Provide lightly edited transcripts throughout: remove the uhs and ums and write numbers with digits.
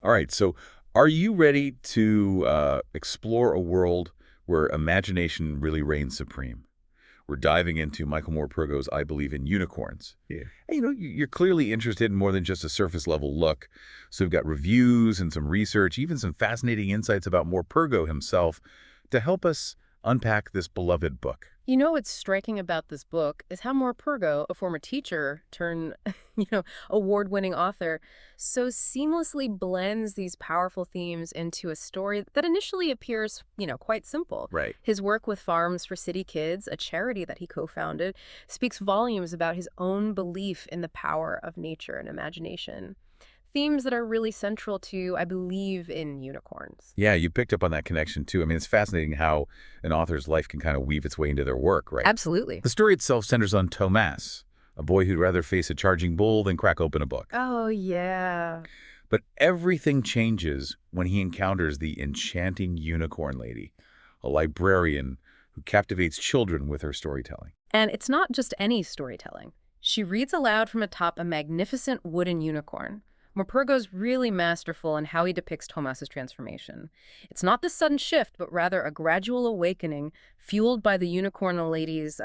All right, so are you ready to explore a world where imagination really reigns supreme? We're diving into Michael Morpurgo's I Believe in Unicorns. Yeah. And, you're clearly interested in more than just a surface-level look. So we've got reviews and some research, even some fascinating insights about Morpurgo himself to help us unpack this beloved book. You know what's striking about this book is how Morpurgo, a former teacher turned, award-winning author, so seamlessly blends these powerful themes into a story that initially appears, quite simple. Right. His work with Farms for City Kids, a charity that he co-founded, speaks volumes about his own belief in the power of nature and imagination. Themes that are really central to, I believe, in unicorns. Yeah, you picked up on that connection, too. I mean, it's fascinating how an author's life can kind of weave its way into their work, right? Absolutely. The story itself centers on Tomas, a boy who'd rather face a charging bull than crack open a book. Oh, yeah. But everything changes when he encounters the enchanting unicorn lady, a librarian who captivates children with her storytelling. And it's not just any storytelling. She reads aloud from atop a magnificent wooden unicorn. Morpurgo's really masterful in how he depicts Tomas's transformation. It's not this sudden shift, but rather a gradual awakening fueled by the unicorn lady's,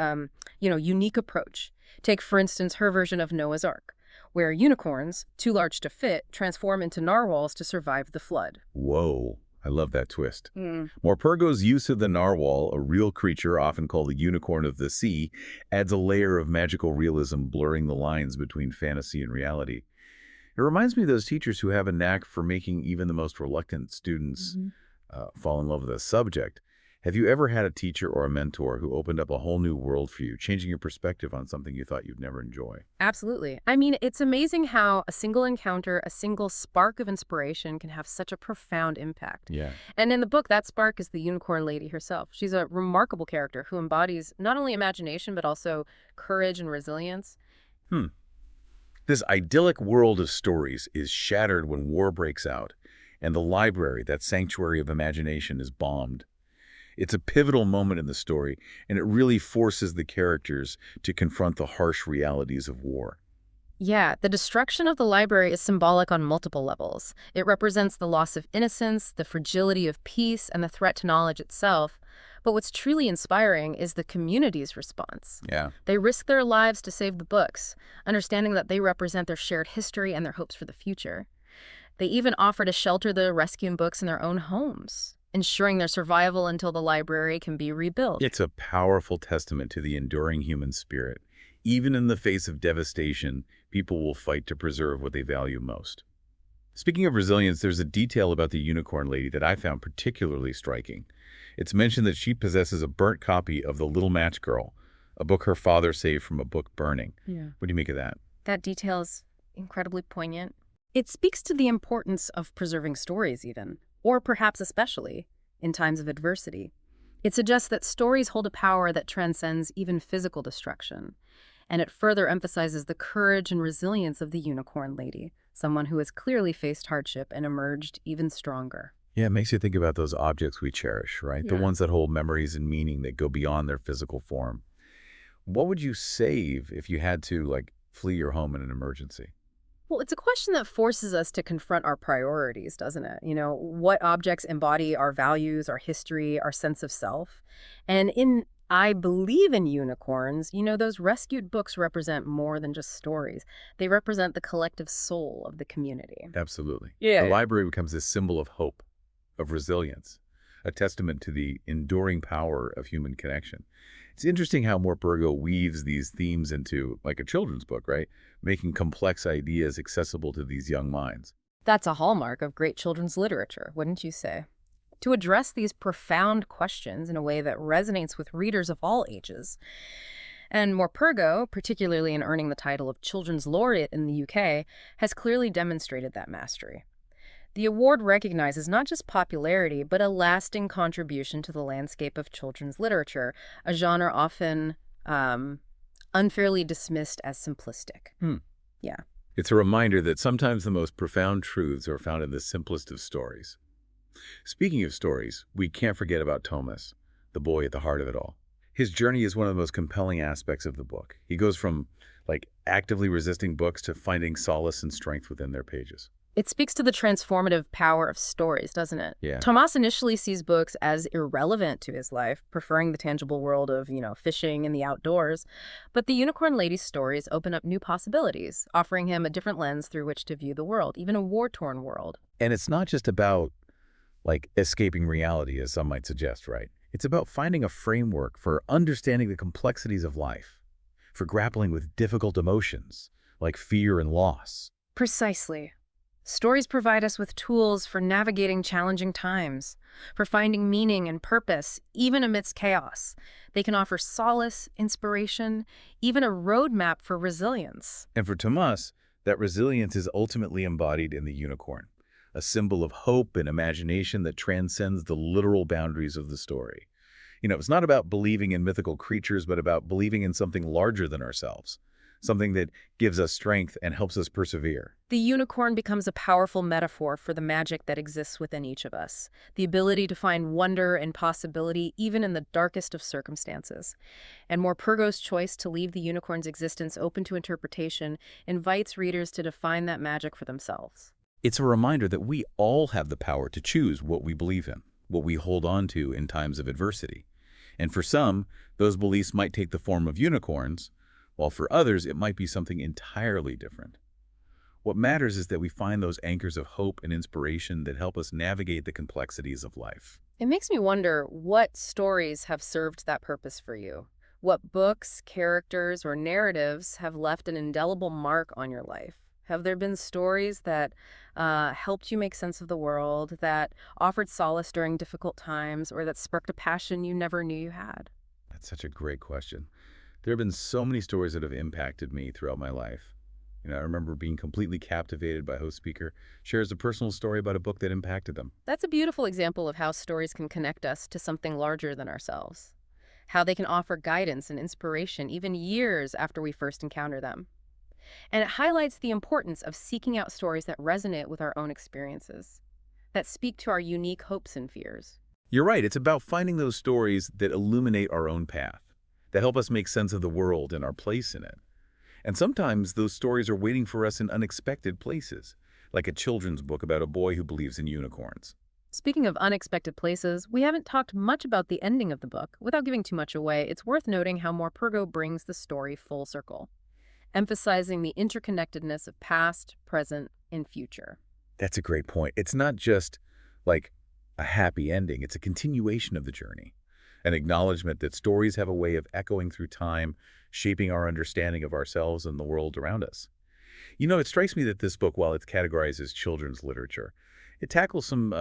unique approach. Take, for instance, her version of Noah's Ark, where unicorns, too large to fit, transform into narwhals to survive the flood. Whoa, I love that twist. Morpurgo's use of the narwhal, a real creature often called the unicorn of the sea, adds a layer of magical realism blurring the lines between fantasy and reality. It reminds me of those teachers who have a knack for making even the most reluctant students fall in love with a subject. Have you ever had a teacher or a mentor who opened up a whole new world for you, changing your perspective on something you thought you'd never enjoy? Absolutely. I mean, it's amazing how a single encounter, a single spark of inspiration can have such a profound impact. Yeah. And in the book, that spark is the unicorn lady herself. She's a remarkable character who embodies not only imagination, but also courage and resilience. This idyllic world of stories is shattered when war breaks out, and the library, that sanctuary of imagination, is bombed. It's a pivotal moment in the story, and it really forces the characters to confront the harsh realities of war. Yeah, the destruction of the library is symbolic on multiple levels. It represents the loss of innocence, the fragility of peace, and the threat to knowledge itself. But what's truly inspiring is the community's response. Yeah. They risk their lives to save the books, understanding that they represent their shared history and their hopes for the future. They even offer to shelter the rescued books in their own homes, ensuring their survival until the library can be rebuilt. It's a powerful testament to the enduring human spirit. Even in the face of devastation, people will fight to preserve what they value most. Speaking of resilience, there's a detail about the unicorn lady that I found particularly striking. It's mentioned that she possesses a burnt copy of The Little Match Girl, a book her father saved from a book burning. Yeah. What do you make of that? That detail is incredibly poignant. It speaks to the importance of preserving stories even, or perhaps especially, in times of adversity. It suggests that stories hold a power that transcends even physical destruction. And it further emphasizes the courage and resilience of the unicorn lady, someone who has clearly faced hardship and emerged even stronger. Yeah, it makes you think about those objects we cherish, right? The Yeah. ones that hold memories and meaning that go beyond their physical form. What would you save if you had to, flee your home in an emergency? Well, it's a question that forces us to confront our priorities, doesn't it? What objects embody our values, our history, our sense of self? And in I Believe in Unicorns, those rescued books represent more than just stories. They represent the collective soul of the community. Absolutely. Yeah. The library becomes this symbol of hope, of resilience, a testament to the enduring power of human connection. It's interesting how Morpurgo weaves these themes into, a children's book, right? Making complex ideas accessible to these young minds. That's a hallmark of great children's literature, wouldn't you say? To address these profound questions in a way that resonates with readers of all ages. And Morpurgo, particularly in earning the title of Children's Laureate in the UK, has clearly demonstrated that mastery. The award recognizes not just popularity, but a lasting contribution to the landscape of children's literature, a genre often unfairly dismissed as simplistic. Yeah. It's a reminder that sometimes the most profound truths are found in the simplest of stories. Speaking of stories, we can't forget about Tomas, the boy at the heart of it all. His journey is one of the most compelling aspects of the book. He goes from, actively resisting books to finding solace and strength within their pages. It speaks to the transformative power of stories, doesn't it? Yeah. Tomas initially sees books as irrelevant to his life, preferring the tangible world of, fishing and the outdoors. But the Unicorn Lady's stories open up new possibilities, offering him a different lens through which to view the world, even a war-torn world. And it's not just about, like, escaping reality, as some might suggest, right? It's about finding a framework for understanding the complexities of life, for grappling with difficult emotions, like fear and loss. Precisely. Stories provide us with tools for navigating challenging times, for finding meaning and purpose, even amidst chaos. They can offer solace, inspiration, even a roadmap for resilience. And for Tomas, that resilience is ultimately embodied in the unicorn, a symbol of hope and imagination that transcends the literal boundaries of the story. It's not about believing in mythical creatures, but about believing in something larger than ourselves, something that gives us strength and helps us persevere. The unicorn becomes a powerful metaphor for the magic that exists within each of us, the ability to find wonder and possibility even in the darkest of circumstances. And Morpurgo's choice to leave the unicorn's existence open to interpretation invites readers to define that magic for themselves. It's a reminder that we all have the power to choose what we believe in, what we hold on to in times of adversity. And for some, those beliefs might take the form of unicorns, while for others, it might be something entirely different. What matters is that we find those anchors of hope and inspiration that help us navigate the complexities of life. It makes me wonder what stories have served that purpose for you. What books, characters, or narratives have left an indelible mark on your life? Have there been stories that helped you make sense of the world, that offered solace during difficult times, or that sparked a passion you never knew you had? That's such a great question. There have been so many stories that have impacted me throughout my life. I remember being completely captivated by a host speaker shares a personal story about a book that impacted them. That's a beautiful example of how stories can connect us to something larger than ourselves, how they can offer guidance and inspiration even years after we first encounter them. And it highlights the importance of seeking out stories that resonate with our own experiences, that speak to our unique hopes and fears. You're right, it's about finding those stories that illuminate our own path, that help us make sense of the world and our place in it. And sometimes those stories are waiting for us in unexpected places, like a children's book about a boy who believes in unicorns. Speaking of unexpected places, we haven't talked much about the ending of the book. Without giving too much away, it's worth noting how Morpurgo brings the story full circle, emphasizing the interconnectedness of past, present, and future. That's a great point. It's not just like a happy ending. It's a continuation of the journey, an acknowledgement that stories have a way of echoing through time, shaping our understanding of ourselves and the world around us. It strikes me that this book, while it's categorized as children's literature, it tackles some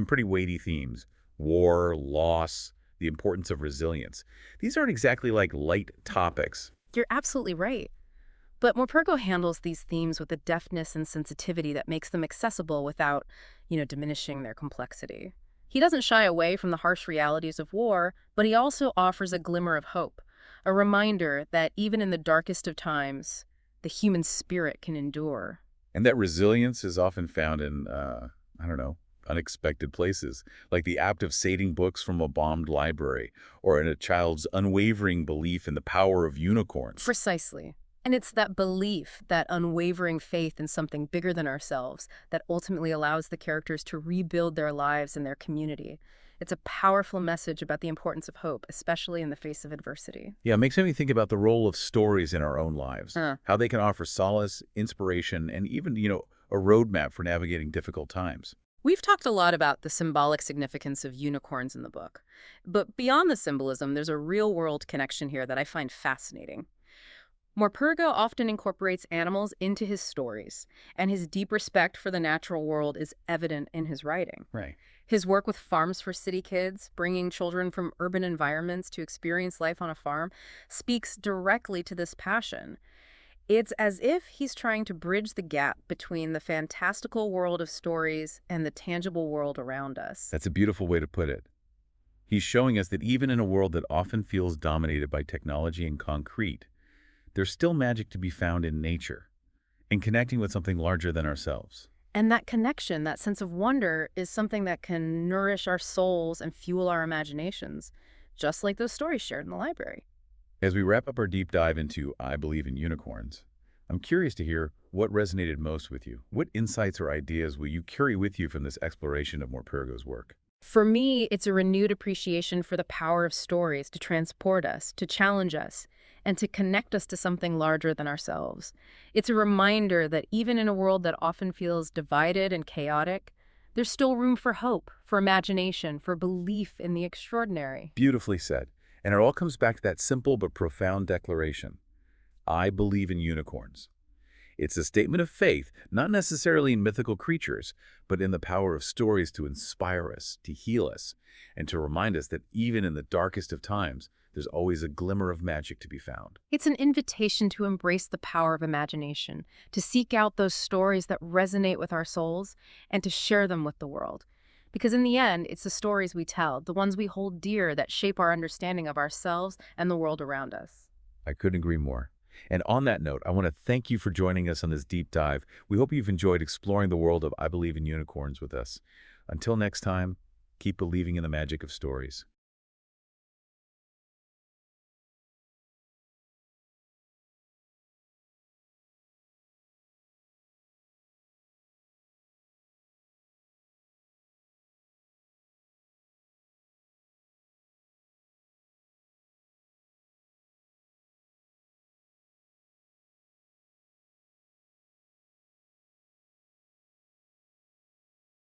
pretty weighty themes: war, loss, the importance of resilience. These aren't exactly like light topics. You're absolutely right. But Morpurgo handles these themes with a deftness and sensitivity that makes them accessible without, diminishing their complexity. He doesn't shy away from the harsh realities of war, but he also offers a glimmer of hope, a reminder that even in the darkest of times, the human spirit can endure. And that resilience is often found in, unexpected places, like the act of saving books from a bombed library, or in a child's unwavering belief in the power of unicorns. Precisely. And it's that belief, that unwavering faith in something bigger than ourselves, that ultimately allows the characters to rebuild their lives and their community. It's a powerful message about the importance of hope, especially in the face of adversity. Yeah, it makes me think about the role of stories in our own lives, Huh. how they can offer solace, inspiration, and even, a roadmap for navigating difficult times. We've talked a lot about the symbolic significance of unicorns in the book. But beyond the symbolism, there's a real-world connection here that I find fascinating. Morpurgo often incorporates animals into his stories, and his deep respect for the natural world is evident in his writing. Right. His work with Farms for City Kids, bringing children from urban environments to experience life on a farm, speaks directly to this passion. It's as if he's trying to bridge the gap between the fantastical world of stories and the tangible world around us. That's a beautiful way to put it. He's showing us that even in a world that often feels dominated by technology and concrete, there's still magic to be found in nature, in connecting with something larger than ourselves. And that connection, that sense of wonder, is something that can nourish our souls and fuel our imaginations, just like those stories shared in the library. As we wrap up our deep dive into I Believe in Unicorns, I'm curious to hear, What resonated most with you? What insights or ideas will you carry with you from this exploration of Morpurgo's work? For me, it's a renewed appreciation for the power of stories to transport us, to challenge us, and to connect us to something larger than ourselves. It's a reminder that even in a world that often feels divided and chaotic, there's still room for hope, for imagination, for belief in the extraordinary. Beautifully said. And it all comes back to that simple but profound declaration. I believe in unicorns. It's a statement of faith, not necessarily in mythical creatures, but in the power of stories to inspire us, to heal us, and to remind us that even in the darkest of times, there's always a glimmer of magic to be found. It's an invitation to embrace the power of imagination, to seek out those stories that resonate with our souls, and to share them with the world. Because in the end, it's the stories we tell, the ones we hold dear, that shape our understanding of ourselves and the world around us. I couldn't agree more. And on that note, I want to thank you for joining us on this deep dive. We hope you've enjoyed exploring the world of I Believe in Unicorns with us. Until next time, keep believing in the magic of stories.